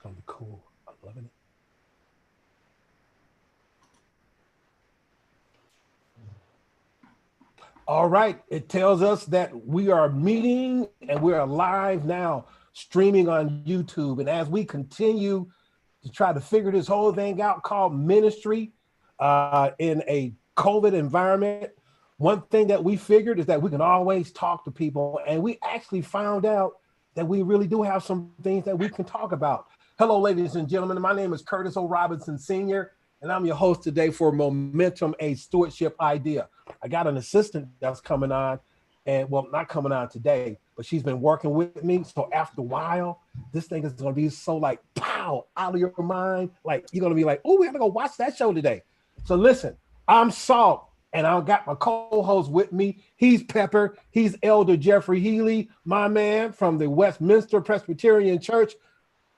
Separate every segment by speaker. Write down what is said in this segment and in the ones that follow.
Speaker 1: gonna be cool. I'm loving it. All right. It tells us that we are meeting and we are live now, streaming on YouTube. And as we continue to try to figure this whole thing out called ministry in a COVID environment, one thing that we figured is that we can always talk to people. And we actually found out that we really do have some things that we can talk about. Hello, ladies and gentlemen. My name is Curtis O. Robinson Sr., and I'm your host today for Momentum, a Stewardship Idea. I got an assistant that's coming on, and well, not coming on today, but she's been working with me. So after a while, this thing is going to be so like, pow, out of your mind. Like, you're going to be like, oh, we got to go watch that show today. So listen, I'm Salt, and I've got my co-host with me. He's Pepper. He's Elder Jeffrey Healy, my man from the Westminster Presbyterian Church.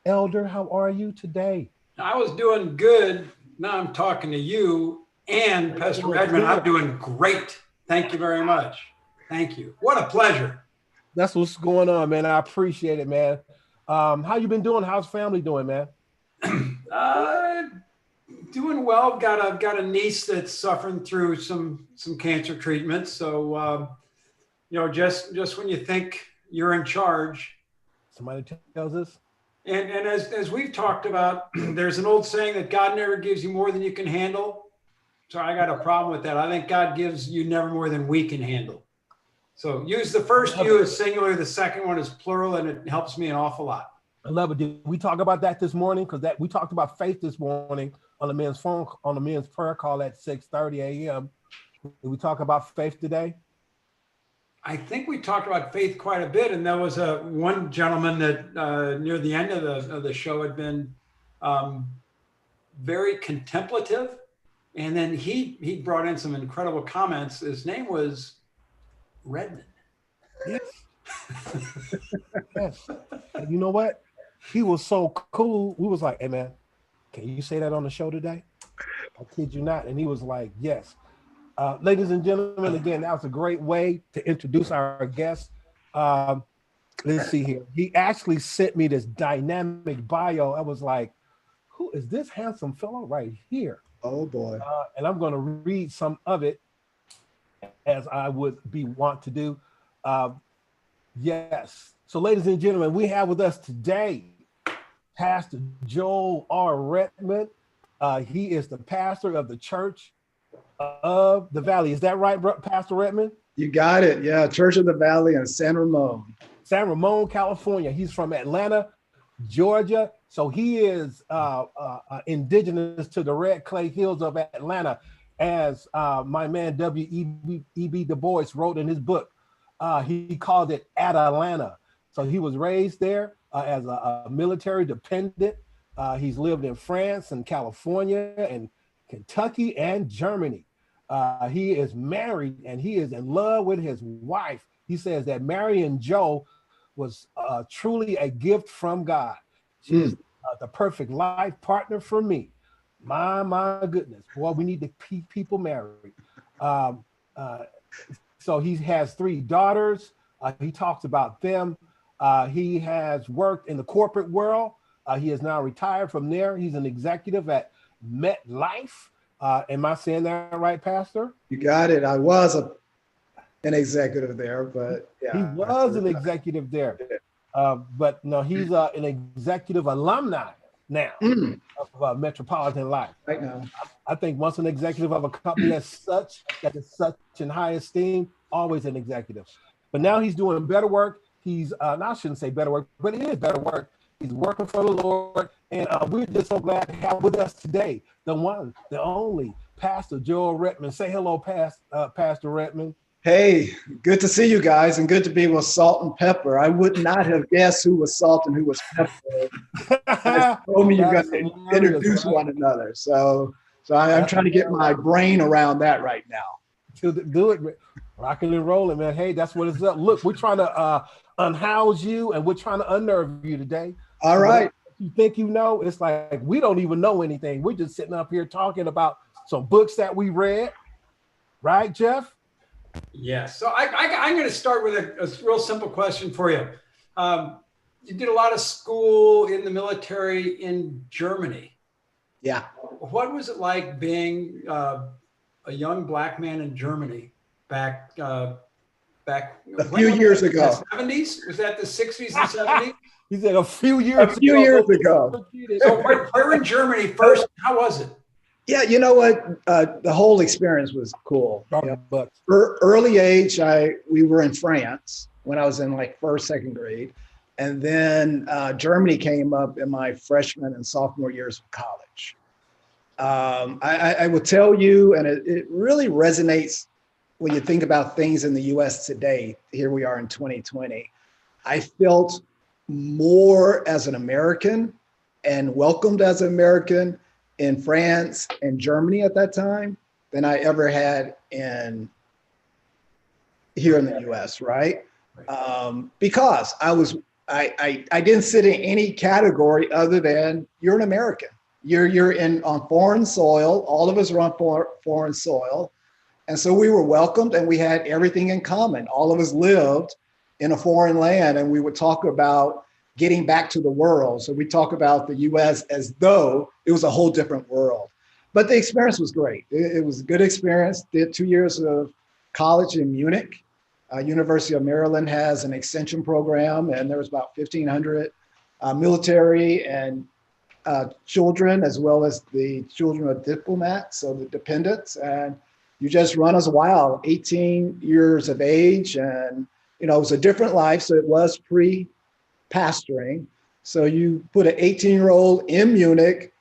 Speaker 1: Elder, how are you today?
Speaker 2: I was doing good. Now I'm talking to you and Pastor Redmond. I'm doing great. Thank you very much. Thank you. What a pleasure.
Speaker 1: That's what's going on, man. I appreciate it, man. How you been doing? How's family doing, man?
Speaker 2: Doing well. Got a niece that's suffering through some cancer treatments. So just when you think you're in charge,
Speaker 1: somebody tells us.
Speaker 2: And as we've talked about, there's an old saying that God never gives you more than you can handle. So I got a problem with that. I think God gives you never more than we can handle. So use the first you as singular, the second one as plural, and it helps me an awful lot.
Speaker 1: I love it. Did we talk about that this morning? Because we talked about faith this morning on the men's prayer call at 6:30 a.m. Did we talk about faith today?
Speaker 2: I think we talked about faith quite a bit, and there was one gentleman that near the end of the show had been very contemplative, and then he brought in some incredible comments. His name was Redmond.
Speaker 1: Yes. Yes. And you know what? He was so cool. We was like, "Hey man, can you say that on the show today?" I kid you not. And he was like, "Yes." Ladies and gentlemen, again, that was a great way to introduce our guest. Let's see here. He actually sent me this dynamic bio. I was like, who is this handsome fellow right here?
Speaker 3: Oh, boy.
Speaker 1: And I'm going to read some of it as I would want to do. Yes. So, ladies and gentlemen, we have with us today Pastor Joel R. Redmond. He is the pastor of the Church of the Valley. Is that right, Pastor Redmond?
Speaker 3: You got it. Yeah, Church of the Valley in San Ramon,
Speaker 1: California. He's from Atlanta, Georgia. So he is indigenous to the red clay hills of Atlanta, as my man W.E.B. Du Bois wrote in his book. He called it Atlanta. So he was raised there as a military dependent. He's lived in France and California and Kentucky and Germany. He is married and he is in love with his wife. He says that marrying Joe was truly a gift from God. She's the perfect life partner for me. My goodness, boy, we need to keep people married. So he has 3 daughters. He talks about them. He has worked in the corporate world. He is now retired from there. He's an executive at MetLife. Am I saying that right, Pastor?
Speaker 3: You got it. I was an executive there, but yeah.
Speaker 1: He was an executive there. But no, he's an executive alumni now of Metropolitan Life.
Speaker 3: Right now.
Speaker 1: I think once an executive of a company that is such in high esteem, always an executive. But now he's doing better work. He's, I shouldn't say better work, but it is better work. He's working for the Lord, and we're just so glad to have with us today the one, the only, Pastor Joel Redmond. Say hello, Pastor Redmond.
Speaker 3: Hey, good to see you guys, and good to be with Salt and Pepper. I would not have guessed who was Salt and who was Pepper. You told me you're going to introduce one another, so I'm trying to get my brain around that right now.
Speaker 1: Do it, rocking and rolling, man. Hey, that's what it's up. Look, we're trying to unhouse you, and we're trying to unnerve you today.
Speaker 3: All right.
Speaker 1: You think you know? It's like we don't even know anything. We're just sitting up here talking about some books that we read, right, Jeff?
Speaker 2: Yes. So I'm going to start with a real simple question for you. you did a lot of school in the military in Germany.
Speaker 3: Yeah.
Speaker 2: What was it like being a young black man in Germany back
Speaker 3: a few years ago?
Speaker 2: The 70s? Was that the 60s and 70s?
Speaker 1: He said a few years ago.
Speaker 3: A few years ago.
Speaker 2: So where in Germany first? How was it?
Speaker 3: Yeah, you know what? The whole experience was cool. You know, early age, we were in France when I was in like first, second grade. And then Germany came up in my freshman and sophomore years of college. I will tell you, and it really resonates when you think about things in the US today. Here we are in 2020. I felt more as an American and welcomed as an American in France and Germany at that time than I ever had here in the US, right? Because I didn't sit in any category other than you're an American. You're on foreign soil. All of us are on foreign soil. And so we were welcomed and we had everything in common. All of us lived in a foreign land, and we would talk about getting back to the world. So we talk about the US as though it was a whole different world. But the experience was great. It was a good experience. Did 2 years of college in Munich. University of Maryland has an extension program, and there was about 1,500 military and children, as well as the children of diplomats, so the dependents. And you just run as a wild, 18 years of age. And, you know, it was a different life. So it was pre-pastoring. So you put an 18-year-old in Munich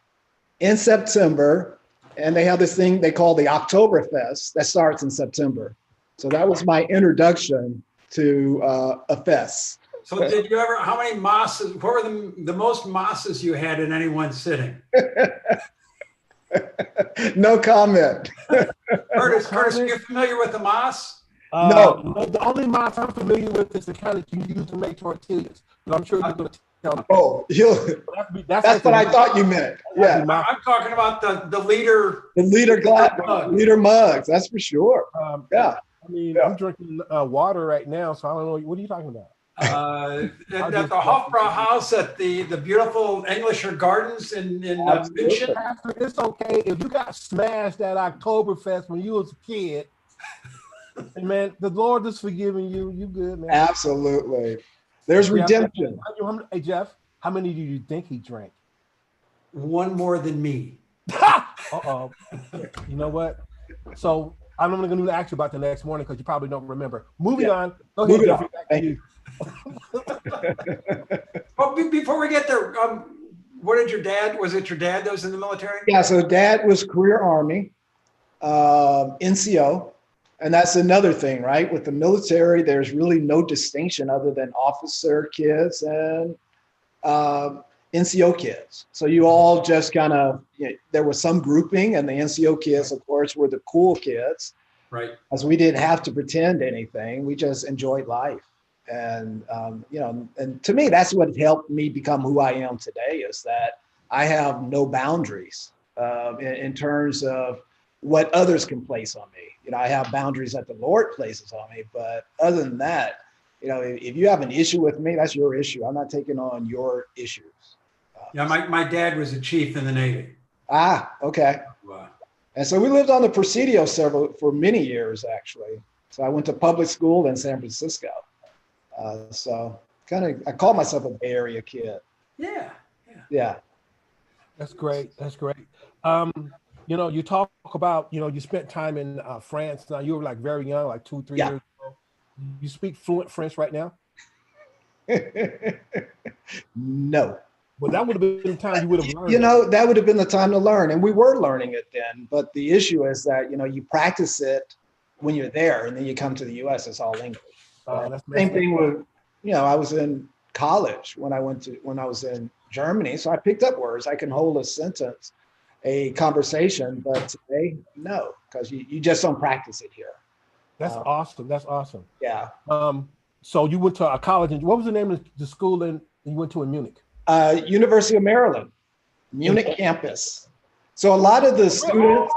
Speaker 3: in September, and they have this thing they call the Oktoberfest that starts in September. So that was my introduction to a fest.
Speaker 2: So did you ever, how many masses, what were the most masses you had in any one sitting?
Speaker 3: No comment.
Speaker 2: Curtis, are you familiar with the mass?
Speaker 3: No.
Speaker 1: The only mass I'm familiar with is the kind that you use to make tortillas. But I'm sure you're going to tell me.
Speaker 3: Oh, that's what I thought you meant. Yeah.
Speaker 2: I'm talking about the liter.
Speaker 3: The liter mugs, that's for sure. Yeah.
Speaker 1: I mean, I'm drinking water right now, so I don't know. What are you talking about?
Speaker 2: At the Hofbrauhaus at the beautiful Englischer Gardens in München.
Speaker 1: Pastor, it's okay if you got smashed at Oktoberfest when you was a kid. And man, the Lord is forgiving you. You good, man.
Speaker 3: Absolutely. There's redemption.
Speaker 1: Hey, Jeff, how many do you think he drank?
Speaker 2: One more than me.
Speaker 1: Uh-oh. You know what? So I'm only going to ask you about the next morning because you probably don't remember. Moving on. Go ahead, Jeffrey. Back to you.
Speaker 2: Well, before we get there, what did your dad? Was it your dad that was in the military?
Speaker 3: Yeah. So Dad was career Army, NCO, and that's another thing, right? With the military, there's really no distinction other than officer kids and NCO kids. So you all just kind of, there was some grouping, and the NCO kids, of course, were the cool kids.
Speaker 2: Right.
Speaker 3: As we didn't have to pretend anything. We just enjoyed life. And, and to me, that's what helped me become who I am today, is that I have no boundaries in terms of what others can place on me. I have boundaries that the Lord places on me. But other than that, if you have an issue with me, that's your issue. I'm not taking on your issues.
Speaker 2: Yeah, my dad was a chief in the Navy.
Speaker 3: Ah, okay.
Speaker 2: Wow.
Speaker 3: And so we lived on the Presidio for many years, actually. So I went to public school in San Francisco. So I call myself a Bay Area kid. Yeah.
Speaker 1: That's great. That's great. You talk about, you spent time in France. Now you were like very young, like 2-3 years ago. You speak fluent French right now?
Speaker 3: No.
Speaker 1: Well, that would have been the time you would have learned.
Speaker 3: That would have been the time to learn. And we were learning it then. But the issue is that, you practice it when you're there, and then you come to the US, it's all English. Same thing with, I was in college when I was in Germany. So I picked up words. I can hold a sentence, a conversation, but today, no, because you just don't practice it here.
Speaker 1: That's awesome. That's awesome.
Speaker 3: Yeah.
Speaker 1: So you went to a college, and what was the name of the school you went to in Munich?
Speaker 3: University of Maryland, Munich campus. So a lot of the students,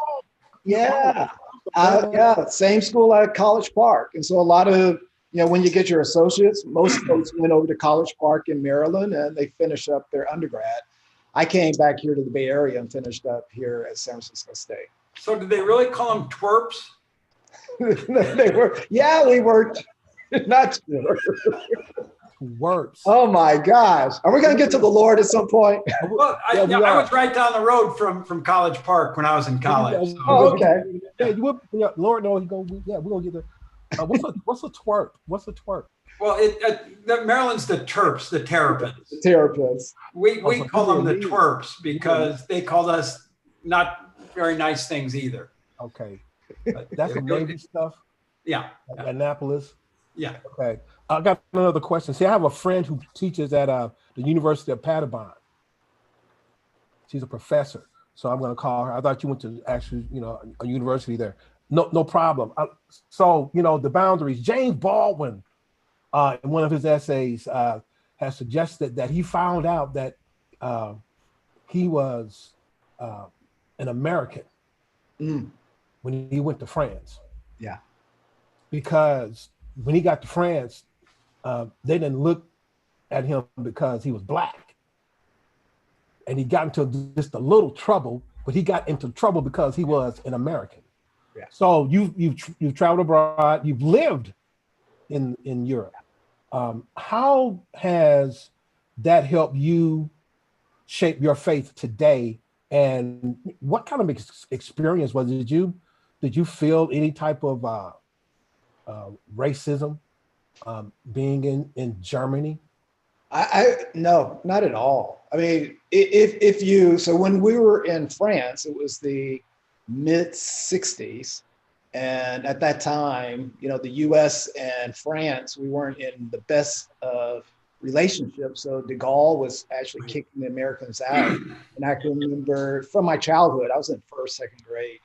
Speaker 3: same school at College Park. And so a lot of, when you get your associates, most folks went over to College Park in Maryland and they finish up their undergrad. I came back here to the Bay Area and finished up here at San Francisco State.
Speaker 2: So did they really call them twerps?
Speaker 3: We were not sure.
Speaker 1: Works.
Speaker 3: Oh my gosh. Are we going to get to the Lord at some point?
Speaker 2: Well, I was right down the road from College Park when I was in college. So.
Speaker 3: Oh, okay.
Speaker 1: Yeah, Lord knows we're gonna get there. What's a twerp? What's a twerp?
Speaker 2: Well, Maryland's the Terps, the Terrapins.
Speaker 3: The Terrapins.
Speaker 2: We call them the twerps because they called us not very nice things either.
Speaker 1: Okay. That's the Navy stuff?
Speaker 2: Yeah.
Speaker 1: Annapolis?
Speaker 2: Yeah.
Speaker 1: Okay. I got another question. See, I have a friend who teaches at the University of Padua. She's a professor. So I'm going to call her. I thought you went to actually, a university there. No problem. So, the boundaries. James Baldwin, in one of his essays, has suggested that he found out that he was an American when he went to France.
Speaker 3: Yeah.
Speaker 1: Because when he got to France, they didn't look at him because he was Black. And he got into just a little trouble, but he got into trouble because he was an American.
Speaker 3: Yeah.
Speaker 1: So you've traveled abroad, you've lived in Europe. How has that helped you shape your faith today? And what kind of experience was it? Did you feel any type of racism being in Germany?
Speaker 3: No, not at all. I mean, so when we were in France, it was the mid 60s. And at that time, the US and France, we weren't in the best of relationships. So de Gaulle was actually kicking the Americans out. And I can remember from my childhood, I was in first, second grade,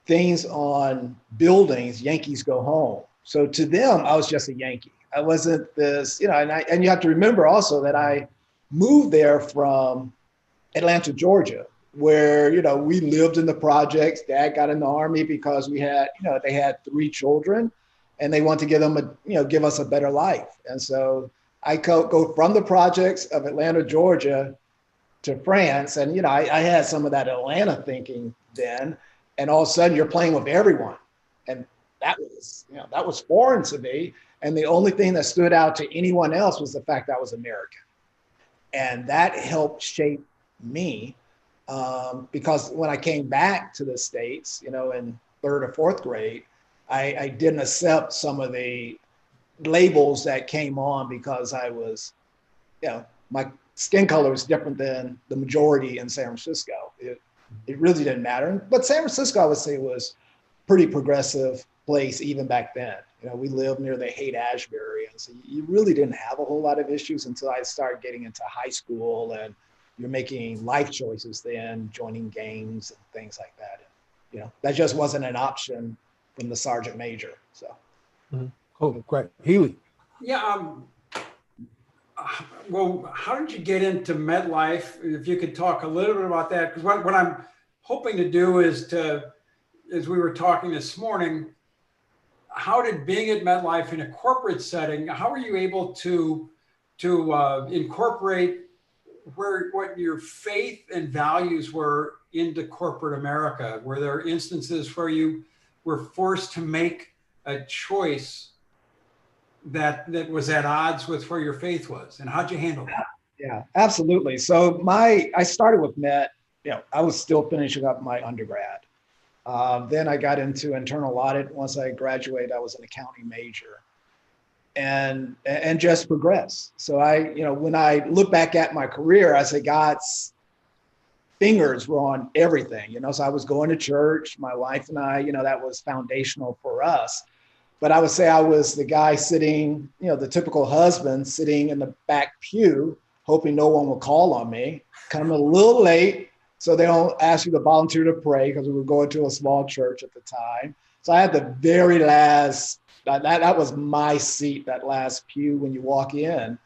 Speaker 3: things on buildings, Yankees go home. So to them, I was just a Yankee. I wasn't this, and you have to remember also that I moved there from Atlanta, Georgia, where, we lived in the projects. Dad got in the Army because we had, they had 3 children and they wanted to give them give us a better life. And so I go from the projects of Atlanta, Georgia to France. And, I had some of that Atlanta thinking then, and all of a sudden you're playing with everyone. And that was foreign to me. And the only thing that stood out to anyone else was the fact that I was American. And that helped shape me because when I came back to the States, in 3rd or 4th grade, I didn't accept some of the labels that came on because I was, my skin color was different than the majority in San Francisco. It really didn't matter. But San Francisco, I would say, was pretty progressive place even back then. We lived near the Haight-Ashbury, and so you really didn't have a whole lot of issues until I started getting into high school, and you're making life choices then, joining gangs and things like that. And, that just wasn't an option from the sergeant major. So,
Speaker 1: Cool, great, Healy.
Speaker 2: Yeah. Well, how did you get into MetLife? If you could talk a little bit about that, because what I'm hoping to do is as we were talking this morning, how did being at MetLife in a corporate setting, how were you able to incorporate what your faith and values were into corporate America? Were there instances where you were forced to make a choice that was at odds with where your faith was? And how'd you handle that?
Speaker 3: Yeah, absolutely. So I started with Met, I was still finishing up my undergrad. Then I got into internal audit. Once I graduated, I was an accounting major and just progressed. So when I look back at my career, I say God's fingers were on everything, so I was going to church, my wife and I, that was foundational for us. But I would say I was the guy sitting, the typical husband sitting in the back pew, hoping no one would call on me, coming a little late, so they don't ask you to volunteer to pray because we were going to a small church at the time. So I had the very last, that was my seat, that last pew when you walk in.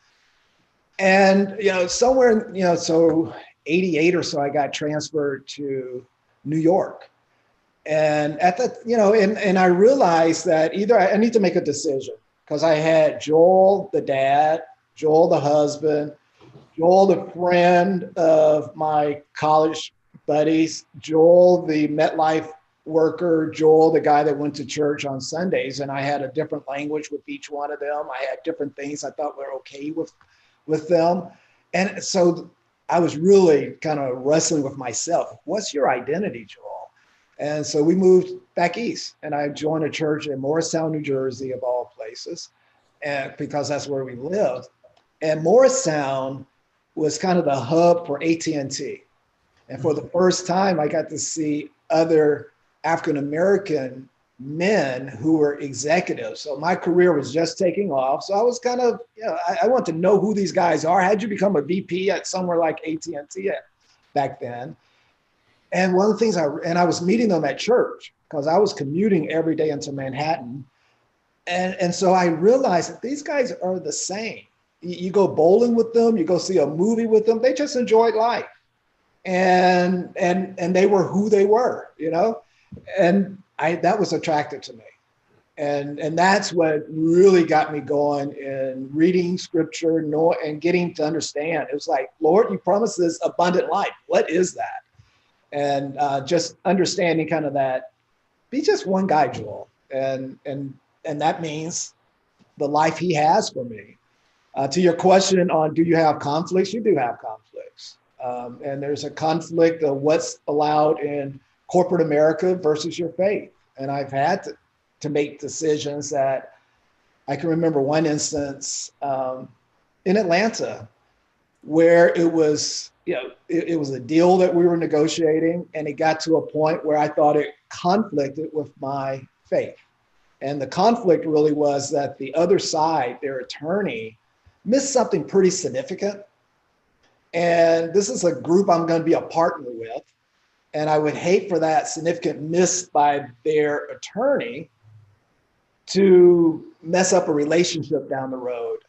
Speaker 3: And, somewhere, so 88 or so, I got transferred to New York. And at the, and I realized that either I need to make a decision, because I had Joel, the dad, Joel, the husband, Joel, the friend of my college buddies, Joel, the MetLife worker, Joel, the guy that went to church on Sundays. And I had a different language with each one of them. I had different things I thought were okay with them. And so I was really kind of wrestling with myself. What's your identity, Joel? And so we moved back east, and I joined a church in Morristown, New Jersey, of all places, and because that's where we lived. And Morristown was kind of the hub for AT&T. And for the first time, I got to see other African-American men who were executives. So my career was just taking off. So I was kind of, I want to know who these guys are. How'd you become a VP at somewhere like AT&T back then? And one of the things I was meeting them at church, because I was commuting every day into Manhattan. And so I realized that these guys are the same. You go bowling with them, you go see a movie with them, they just enjoyed life. And they were who they were, and that was attractive to me. And that's what really got me going in reading scripture, and getting to understand. It was like, Lord, you promised this abundant life. What is that? And just understanding kind of that, be just one guy, Joel. And that means the life he has for me. To your question on, do you have conflicts? You do have conflicts. And there's a conflict of what's allowed in corporate America versus your faith. And I've had to make decisions that I can remember one instance in Atlanta where it was, it was a deal that we were negotiating, and it got to a point where I thought it conflicted with my faith. And the conflict really was that the other side, their attorney, missed something pretty significant. And this is a group I'm going to be a partner with. And I would hate for that significant miss by their attorney to mess up a relationship down the road.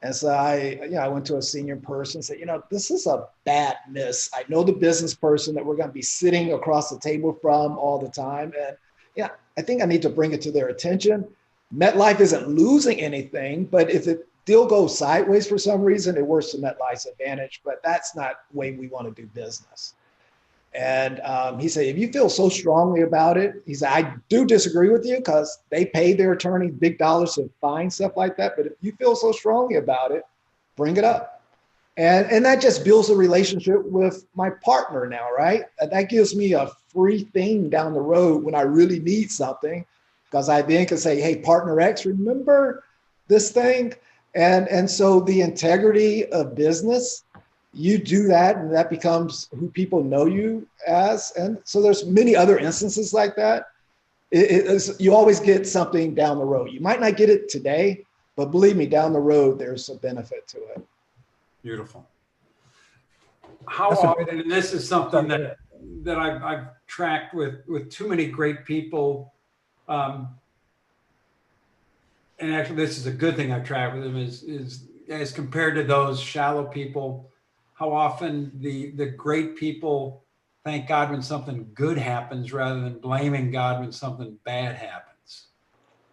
Speaker 3: And so I went to a senior person and said, this is a bad miss. I know the business person that we're going to be sitting across the table from all the time. And I think I need to bring it to their attention. MetLife isn't losing anything, but if the deal goes sideways for some reason, it works to MetLife's advantage, but that's not the way we want to do business. And he said, if you feel so strongly about it, he said, I do disagree with you because they pay their attorney big dollars to find stuff like that. But if you feel so strongly about it, bring it up. And that just builds a relationship with my partner now, right? That gives me a free thing down the road when I really need something, because I then can say, hey, partner X, remember this thing? And so the integrity of business, you do that, and that becomes who people know you as. And so there's many other instances like that. You always get something down the road. You might not get it today, but believe me, down the road, there's a benefit to it.
Speaker 2: Beautiful. How often, and this is something that I've tracked with too many great people, and actually this is a good thing I've tracked with them, is as compared to those shallow people, how often the great people thank God when something good happens rather than blaming God when something bad happens.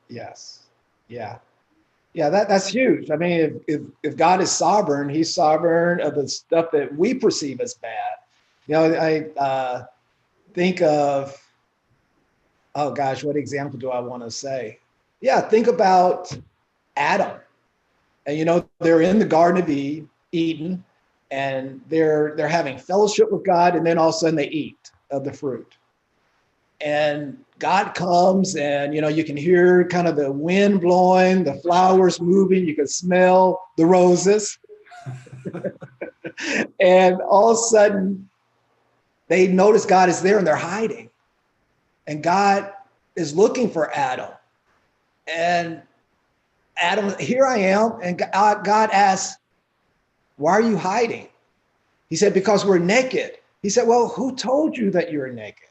Speaker 3: Yes. Yeah. Yeah, that's huge. I mean, if God is sovereign, he's sovereign of the stuff that we perceive as bad. I think of, oh gosh, what example do I want to say? Yeah, think about Adam. And they're in the Garden of Eden, and they're having fellowship with God, and then all of a sudden they eat of the fruit. And God comes, and you can hear kind of the wind blowing, the flowers moving, you can smell the roses. And all of a sudden they notice God is there, and they're hiding. And God is looking for Adam. And Adam, here I am. And God asks, why are you hiding? He said, because we're naked. He said, well, who told you that you're naked?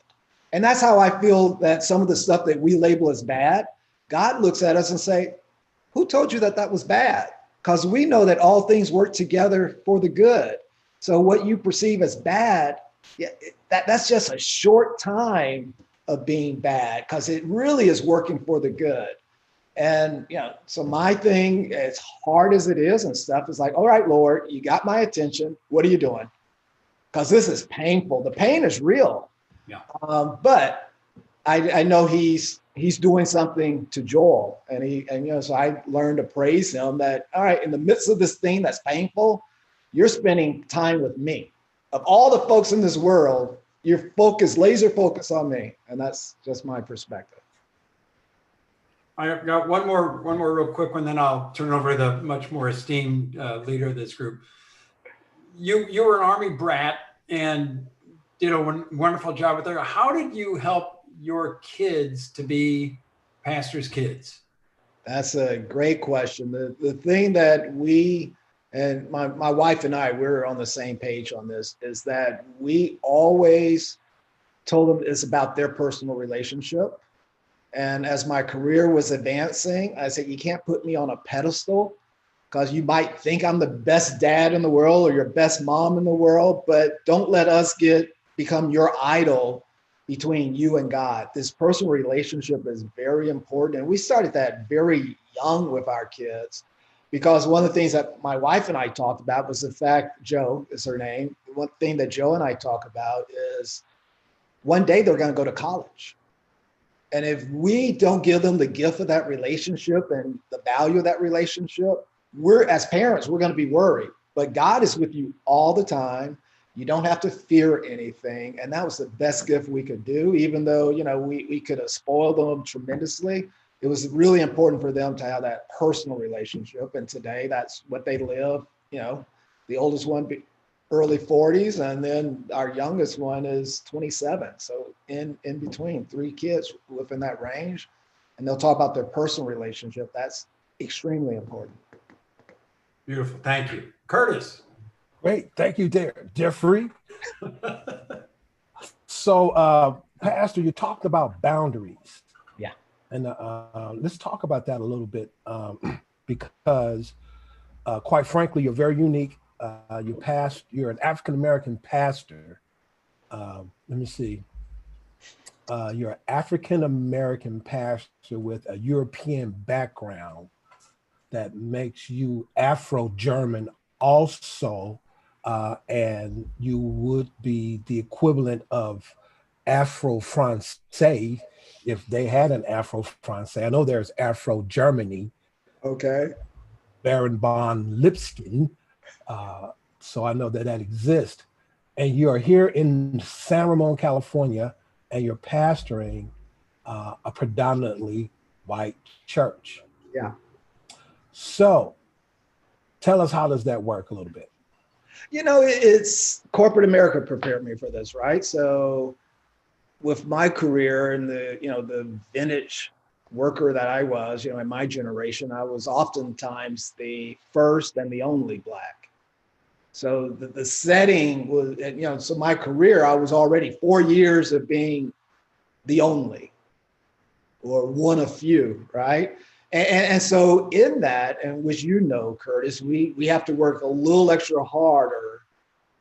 Speaker 3: And that's how I feel that some of the stuff that we label as bad, God looks at us and say, who told you that was bad? Because we know that all things work together for the good. So what you perceive as bad, that's just a short time of being bad, because it really is working for the good. And, so my thing, as hard as it is and stuff, is like, all right, Lord, you got my attention. What are you doing? Because this is painful. The pain is real.
Speaker 2: Yeah.
Speaker 3: But I know he's doing something to Joel, and so I learned to praise him that, all right, in the midst of this thing that's painful, you're spending time with me. Of all the folks in this world, you're laser focused on me, and that's just my perspective.
Speaker 2: I got one more real quick one, then I'll turn over to the much more esteemed leader of this group. You were an Army brat and did a wonderful job with there. How did you help your kids to be pastors' kids?
Speaker 3: That's a great question. The thing that and my wife and I, we're on the same page on this, is that we always told them it's about their personal relationship. And as my career was advancing, I said, you can't put me on a pedestal, because you might think I'm the best dad in the world or your best mom in the world, but don't let us become your idol between you and God. This personal relationship is very important. And we started that very young with our kids, because one of the things that my wife and I talked about was the fact, Jo is her name. One thing that Jo and I talk about is one day they're going to go to college. And if we don't give them the gift of that relationship and the value of that relationship, as parents, we're going to be worried. But God is with you all the time. You don't have to fear anything. And that was the best gift we could do, even though, we could have spoiled them tremendously. It was really important for them to have that personal relationship. And today that's what they live. The oldest one, early 40s, and then our youngest one is 27. So in between, 3 kids within that range, and they'll talk about their personal relationship. That's extremely important.
Speaker 2: Beautiful. Thank you. Curtis.
Speaker 1: Great. Thank you, Jeffrey. So, Pastor, you talked about boundaries.
Speaker 3: Yeah.
Speaker 1: And let's talk about that a little bit, because quite frankly, you're very unique. You're an African-American pastor. Let me see. You're an African-American pastor with a European background that makes you Afro-German also, and you would be the equivalent of Afro-Francais if they had an Afro-Francais. I know there's Afro-Germany.
Speaker 3: Okay.
Speaker 1: Baron von Lipskin. So I know that exists. And you are here in San Ramon, California, and you're pastoring a predominantly white church.
Speaker 3: Yeah.
Speaker 1: So tell us, how does that work a little bit?
Speaker 3: It's corporate America prepared me for this, right? So with my career and the vintage worker that I was, in my generation, I was oftentimes the first and the only Black. So the setting was, so my career, I was already 4 years of being the only or one of few, right? And so in that, and which Curtis, we have to work a little extra harder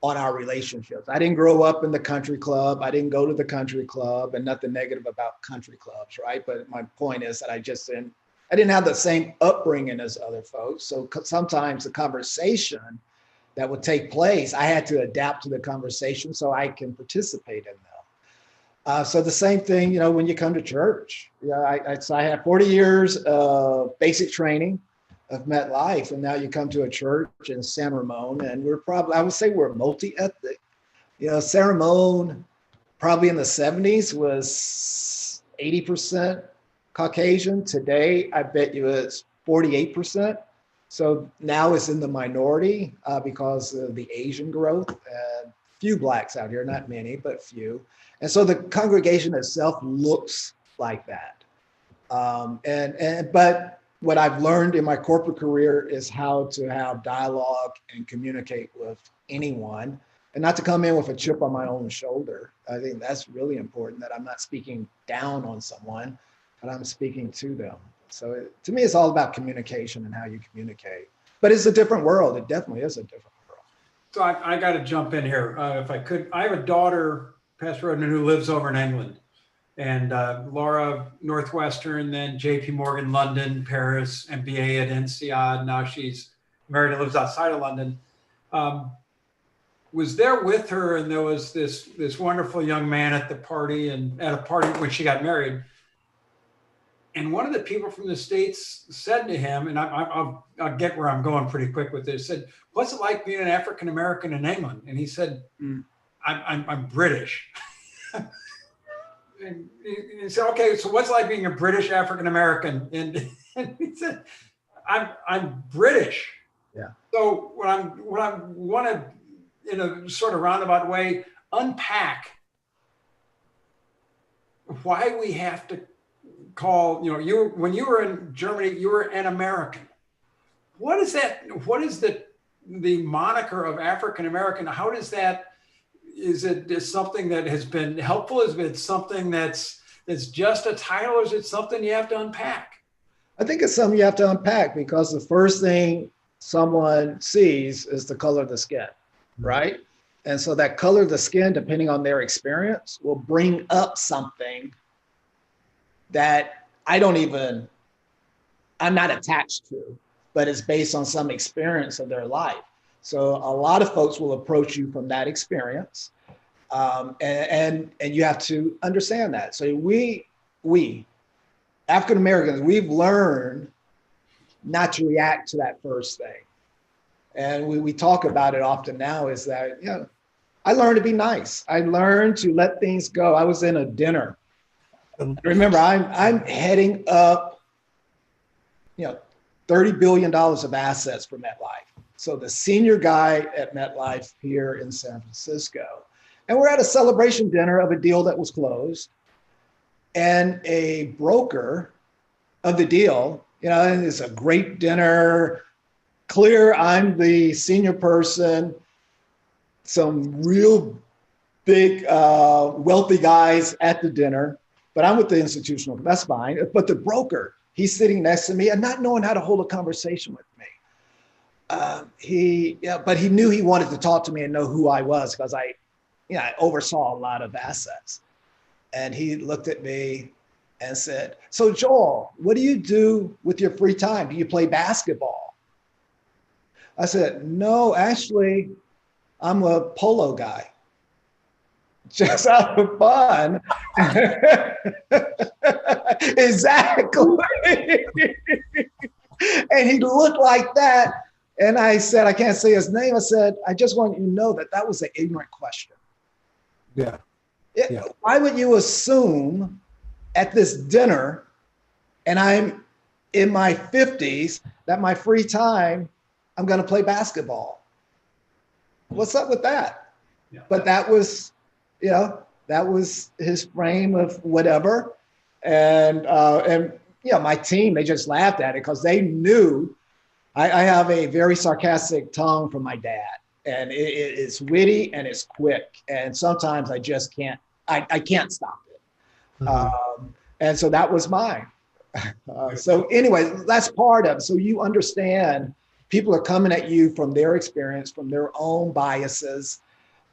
Speaker 3: on our relationships. I didn't grow up in the country club. I didn't go to the country club, and nothing negative about country clubs, right? But my point is that I didn't have the same upbringing as other folks. So sometimes the conversation that would take place, I had to adapt to the conversation so I can participate in them. So the same thing, when you come to church. I had 40 years of basic training of MetLife, and now you come to a church in San Ramon, and I would say we're multi-ethnic. San Ramon, probably in the 70s, was 80% Caucasian. Today, I bet you it's 48%. So now it's in the minority because of the Asian growth, and few Blacks out here, not many, but few. And so the congregation itself looks like that. But what I've learned in my corporate career is how to have dialogue and communicate with anyone, and not to come in with a chip on my own shoulder. I think that's really important, that I'm not speaking down on someone, but I'm speaking to them. So to me, it's all about communication and how you communicate. But it's a different world. It definitely is a different world.
Speaker 2: So I got to jump in here if I could. I have a daughter, Pastor Rodman, who lives over in England. and Laura Northwestern, then JP Morgan, London, Paris, MBA at INSEAD. Now she's married and lives outside of London. Was there with her, and there was this wonderful young man at the party, and at a party when she got married. And one of the people from the States said to him, and I'll get where I'm going pretty quick with this, said, "What's it like being an African-American in England?" And he said, I'm British. And he said, "Okay, so what's it like being a British African-American?" And he said, I'm British.
Speaker 3: Yeah.
Speaker 2: So what I want to, in a sort of roundabout way, unpack why we have to call, when you were in Germany, you were an American. What is that? What is the moniker of African American? How does that, is it something that has been helpful? Is it something that's just a title, or is it something you have to unpack?
Speaker 3: I think it's something you have to unpack, because the first thing someone sees is the color of the skin, right? And so that color of the skin, depending on their experience, will bring up something that I'm not attached to, but it's based on some experience of their life. So a lot of folks will approach you from that experience. And you have to understand that. So we African Americans, we've learned not to react to that first thing. And we talk about it often now, is that, I learned to be nice. I learned to let things go. I was in a dinner. Remember, I'm heading up, $30 billion of assets for MetLife. So the senior guy at MetLife here in San Francisco. And we're at a celebration dinner of a deal that was closed. And a broker of the deal, and it's a great dinner, clear, I'm the senior person, some real big, wealthy guys at the dinner, but I'm with the institutional, that's fine. But the broker, he's sitting next to me and not knowing how to hold a conversation with me. But he knew he wanted to talk to me and know who I was, because I oversaw a lot of assets. And he looked at me and said, "So Joel, what do you do with your free time? Do you play basketball?" I said, "No, actually, I'm a polo guy." Just out of fun. Exactly. And he looked like that. And I said, I can't say his name. I said, "I just want you to know that was an ignorant question."
Speaker 1: Yeah.
Speaker 3: Why would you assume at this dinner, and I'm in my 50s, that my free time, I'm going to play basketball? What's up with that?
Speaker 2: Yeah.
Speaker 3: But that was his frame of whatever. And my team, they just laughed at it, because they knew I have a very sarcastic tongue from my dad. And it's witty and it's quick. And sometimes I just can't stop it. Mm-hmm. And so that was mine. So anyway, that's part of it. So you understand people are coming at you from their experience, from their own biases,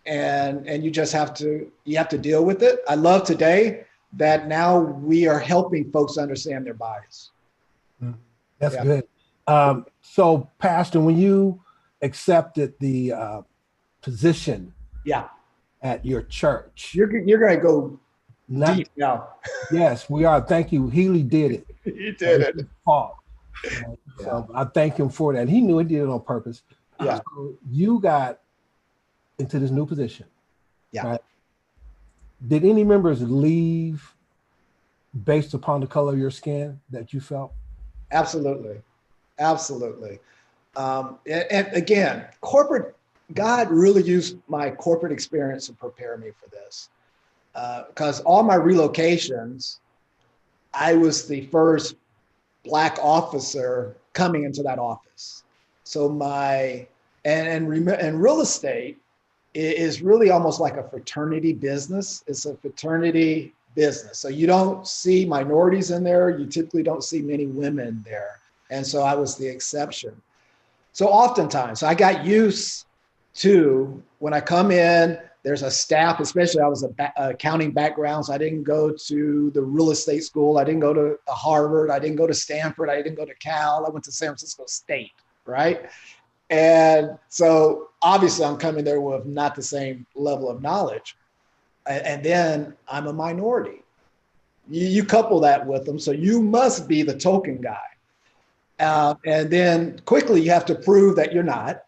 Speaker 3: and you just have to deal with it. I love today that now we are helping folks understand their bias.
Speaker 1: That's good. So Pastor, when you accepted the position at your church,
Speaker 3: you're going to go deep now.
Speaker 1: Yes, we are. Thank you. Healy did it.
Speaker 3: He did it.
Speaker 1: So I thank him for that. He knew he did it on purpose. So you got into this new position.
Speaker 3: Yeah.
Speaker 1: Right? Did any members leave based upon the color of your skin that you felt?
Speaker 3: Absolutely. And again, God really used my corporate experience to prepare me for this. Because all my relocations, I was the first Black officer coming into that office. So and real estate is really almost like a fraternity business. It's a fraternity business. So you don't see minorities in there. You typically don't see many women there. And so I was the exception. So oftentimes I got used to, when I come in, There's a staff, especially I was accounting background, so I didn't go to the real estate school. I didn't go to Harvard. I didn't go to Stanford. I didn't go to Cal. I went to San Francisco State, right? And so obviously I'm coming there with not the same level of knowledge. And then I'm a minority. You couple that with them, so you must be the token guy. And then quickly you have to prove that you're not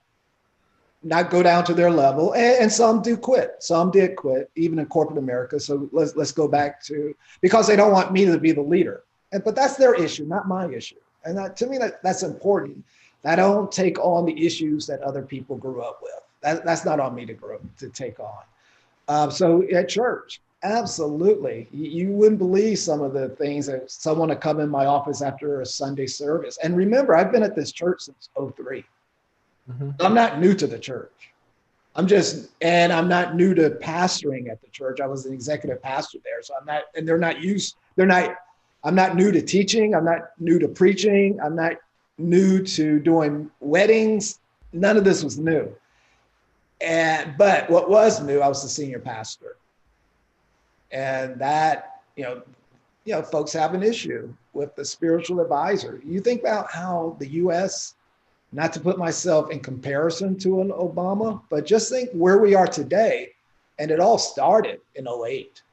Speaker 3: go down to their level. And some do quit. Some did quit, even in corporate America. So let's go back to, because they don't want me to be the leader. But that's their issue, not my issue. And to me, that's important. I don't take on the issues that other people grew up with. That's not on me to take on. So at church, absolutely. You wouldn't believe some of the things that someone would come in my office after a Sunday service. And remember, I've been at this church since '03. Mm-hmm. I'm not new to the church. And I'm not new to pastoring at the church. I was an executive pastor there. So I'm not new to teaching. I'm not new to preaching. I'm not new to doing weddings. None of this was new. But what was new, I was the senior pastor. And that, folks have an issue with the spiritual advisor. You think about how the U.S., not to put myself in comparison to an Obama, but just think where we are today. And it all started in '08.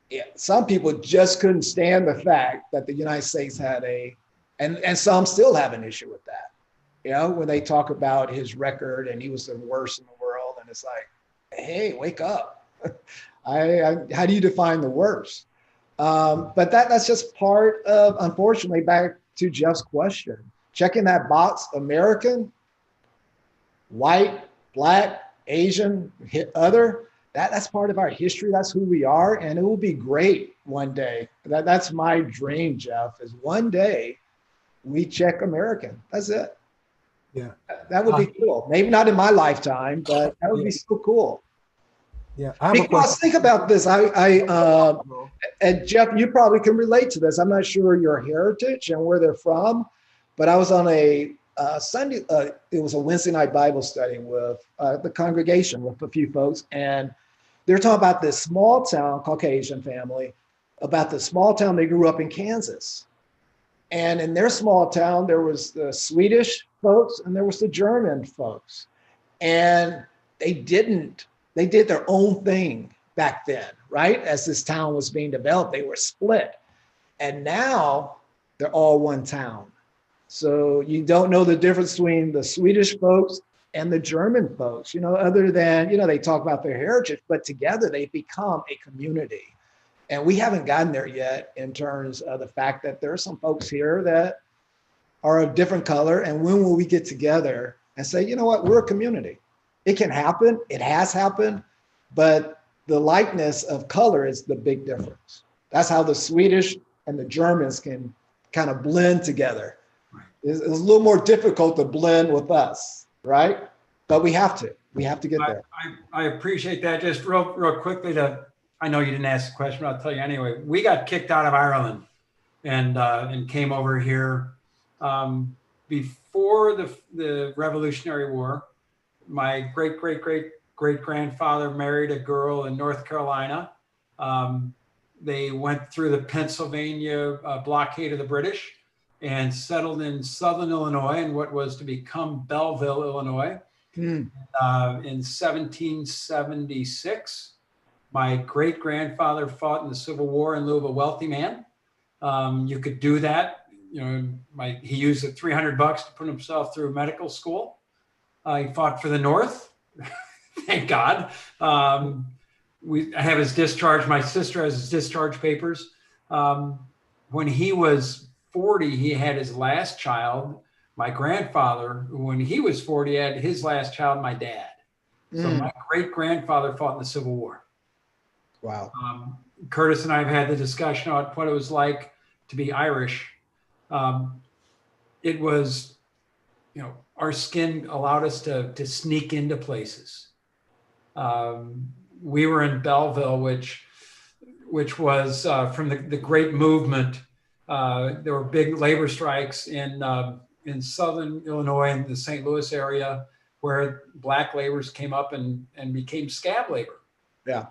Speaker 3: Yeah, some people just couldn't stand the fact that the United States had and some still have an issue with that. When they talk about his record and he was the worst in the world, and it's like, hey, wake up. How do you define the worst? But that's just part of, unfortunately, back to Jeff's question. Checking that box, American, white, black, Asian, other, that's part of our history. That's who we are. And it will be great one day. That's my dream, Jeff, is one day we check American. That's it.
Speaker 1: Yeah.
Speaker 3: That would be cool. Maybe not in my lifetime, but that would be so cool.
Speaker 1: Yeah.
Speaker 3: Because think about this. And Jeff, you probably can relate to this. I'm not sure your heritage and where they're from, but I was on a Sunday, it was a Wednesday night Bible study with the congregation with a few folks. And they're talking about this small town, Caucasian family, about the small town they grew up in Kansas. And in their small town, there was the Swedish folks and there was the German folks. And they did their own thing back then, right? As this town was being developed, they were split. And now they're all one town. So you don't know the difference between the Swedish folks and the German folks, other than, they talk about their heritage, but together they become a community. And we haven't gotten there yet in terms of the fact that there are some folks here that are of different color. And when will we get together and say, you know what, we're a community? It can happen. It has happened. But the likeness of color is the big difference. That's how the Swedish and the Germans can kind of blend together. It's a little more difficult to blend with us, right? But we have to get there.
Speaker 2: I appreciate that. Just real quickly I know you didn't ask the question, but I'll tell you anyway. We got kicked out of Ireland and came over here before the Revolutionary War. My great grandfather married a girl in North Carolina. They went through the Pennsylvania blockade of the British and settled in southern Illinois in what was to become Belleville, Illinois. In 1776, my great grandfather fought in the Civil War in lieu of a wealthy man. You could do that. He used the $300 to put himself through medical school. He fought for the North. Thank God. I have his discharge. My sister has his discharge papers. When he was 40, he had his last child. My grandfather, when he was 40, had his last child, my dad. So my great grandfather fought in the Civil War.
Speaker 3: Wow.
Speaker 2: Curtis and I have had the discussion on what it was like to be Irish. It was, our skin allowed us to sneak into places. We were in Belleville, which was from the great movement. There were big labor strikes in southern Illinois and the St. Louis area. where black laborers came up and became scab labor.
Speaker 3: Yeah.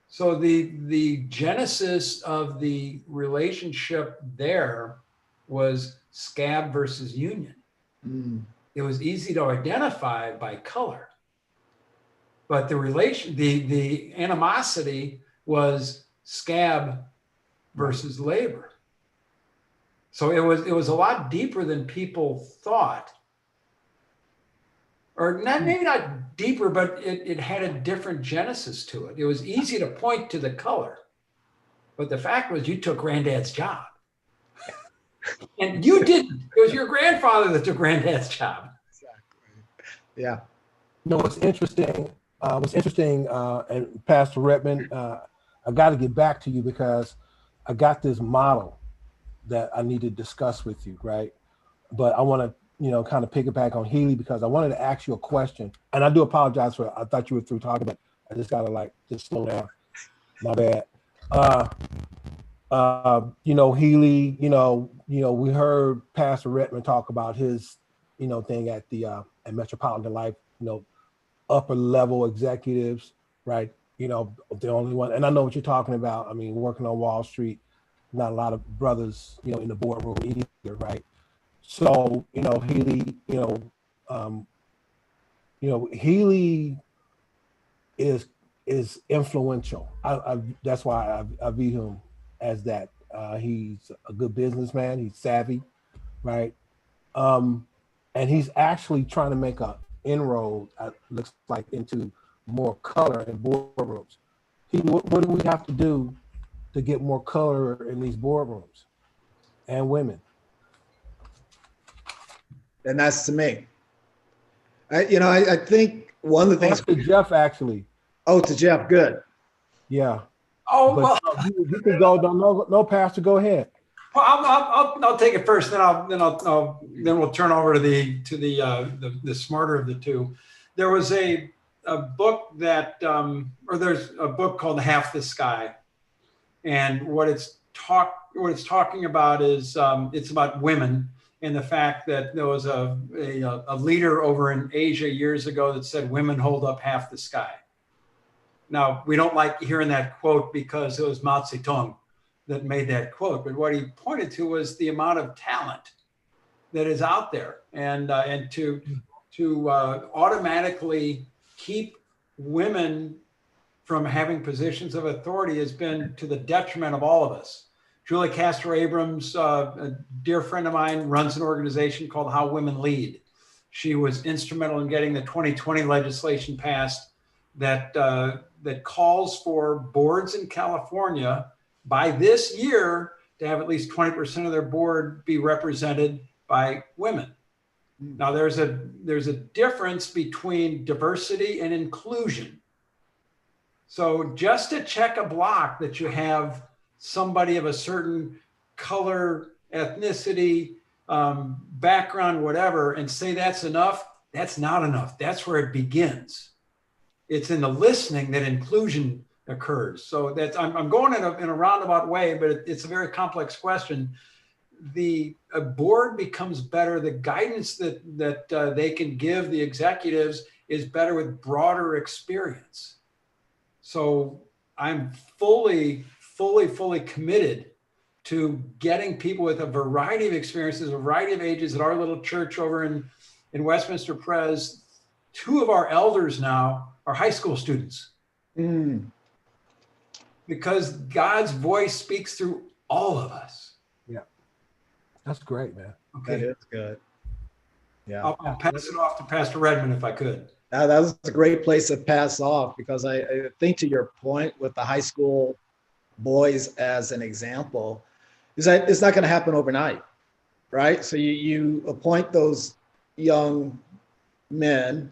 Speaker 2: So the genesis of the relationship there was scab versus union.
Speaker 3: Mm.
Speaker 2: It was easy to identify by color, but the animosity was scab versus labor. So it was a lot deeper than people thought, or not, maybe not deeper, but it had a different genesis to it. It was easy to point to the color, but the fact was you took granddad's job. And you didn't. It was your grandfather that took granddad's job.
Speaker 3: Exactly. Yeah.
Speaker 1: No, what's interesting, and Pastor Redmond, I got to get back to you because I got this model that I need to discuss with you, right? But I want to, kind of pick it back on Healy because I wanted to ask you a question. And I do apologize for, I thought you were through talking, but I just got to just slow down. My bad. Healy, we heard Pastor Redmond talk about his, thing at the at Metropolitan Life, upper level executives, right? The only one, and I know what you're talking about. I mean, working on Wall Street, not a lot of brothers, in the boardroom either, right? So, Healy, Healy is influential. That's why I view him as that. He's a good businessman. He's savvy, right? And he's actually trying to make an inroad, looks like, into more color in boardrooms. What do we have to do to get more color in these boardrooms and women?
Speaker 3: And that's to me. I think one of the things.
Speaker 1: To Jeff, actually.
Speaker 3: Oh, to Jeff, good.
Speaker 1: Yeah.
Speaker 2: Oh, well,
Speaker 1: you can go. No, Pastor, go ahead.
Speaker 2: Well, I'll take it first, then we'll turn over to the smarter of the two. There was a book that, or there's a book called Half the Sky, and what it's talking about is it's about women and the fact that there was a leader over in Asia years ago that said women hold up half the sky. Now, we don't like hearing that quote because it was Mao Zedong that made that quote, but what he pointed to was the amount of talent that is out there, and to automatically keep women from having positions of authority has been to the detriment of all of us. Julie Castro Abrams, a dear friend of mine, runs an organization called How Women Lead. She was instrumental in getting the 2020 legislation passed that calls for boards in California by this year to have at least 20% of their board be represented by women. Now, there's a difference between diversity and inclusion. So just to check a block that you have somebody of a certain color, ethnicity, background, whatever, and say that's enough, that's not enough. That's where it begins. It's in the listening that inclusion occurs. So that's, I'm going in a roundabout way, but it's a very complex question. A board becomes better. The guidance that they can give the executives is better with broader experience. So I'm fully committed to getting people with a variety of experiences, a variety of ages at our little church over in Westminster Pres. 2 of our elders now are high school students. Because God's voice speaks through all of us.
Speaker 1: Yeah. That's great, man.
Speaker 2: Okay.
Speaker 3: That is good. Yeah.
Speaker 2: I'll pass it off to Pastor Redmond if I could.
Speaker 3: That was a great place to pass off, because I think, to your point with the high school boys as an example, is that it's not going to happen overnight, right? So you appoint those young men